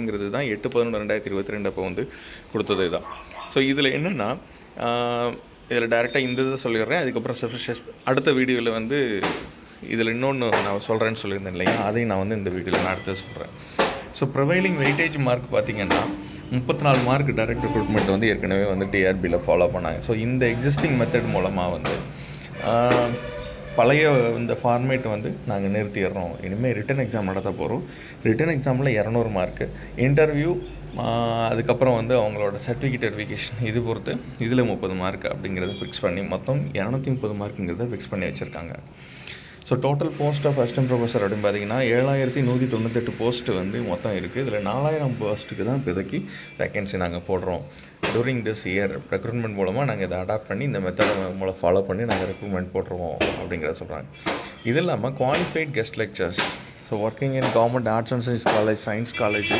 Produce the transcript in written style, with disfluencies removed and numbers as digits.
ங்கிறது தான் 8/11/2022 அப்போ வந்து கொடுத்தது தான். ஸோ இதில் என்னென்னா இதில் டேரெக்டாக இந்த இதை சொல்லிடுறேன். அதுக்கப்புறம் அடுத்த வீடியோவில் வந்து இதில் இன்னொன்று நான் சொல்கிறேன்னு சொல்லியிருந்தேன் இல்லையா, அதையும் நான் வந்து இந்த வீடியோவில் நான் அடுத்து சொல்கிறேன். ஸோ ப்ரொவைலிங் வெயிட்டேஜ் மார்க் பார்த்திங்கன்னா 34 மார்க் டைரக்ட் ரெக்ரூட்மெண்ட் வந்து ஏற்கனவே வந்து டிஆர்பியில் ஃபாலோ பண்ணாங்க. ஸோ இந்த எக்ஸிஸ்டிங் மெத்தட் மூலமாக வந்து பழைய இந்த ஃபார்மேட் வந்து நாங்கள் நிறுத்திடுறோம். இனிமேல் ரிட்டன் எக்ஸாம் நடத்த போகிறோம். ரிட்டன் எக்ஸாமில் 200 மார்க்கு, இன்டர்வியூ, அதுக்கப்புறம் வந்து அவங்களோட சர்டிஃபிகேட் வெரிஃபிகேஷன் இது பொறுத்து இதில் 30 மார்க் அப்படிங்கிறத ஃபிக்ஸ் பண்ணி மொத்தம் 230 மார்க்குங்கிறத ஃபிக்ஸ் பண்ணி வச்சுருக்காங்க. So total post of assistant professor அப்படின்னு பார்த்தீங்கன்னா 7198 போஸ்ட்டு வந்து மொத்தம் இருக்குது. இதில் 4000 போஸ்ட்டுக்கு தான் இப்போதைக்கு வேக்கன்சி நாங்கள் போடுறோம். டூரிங் திஸ் இயர் ரெக்ரூட்மெண்ட் மூலமாக நாங்கள் இதை அடாப்ட் பண்ணி இந்த மெத்தடை மூலம் ஃபாலோ பண்ணி நாங்கள் ரெக்ரூட்மெண்ட் போட்டுருவோம் அப்படிங்கிறத சொல்கிறாங்க. இது இல்லாமல் qualified guest lecturers, so working in government arts and science college, science college,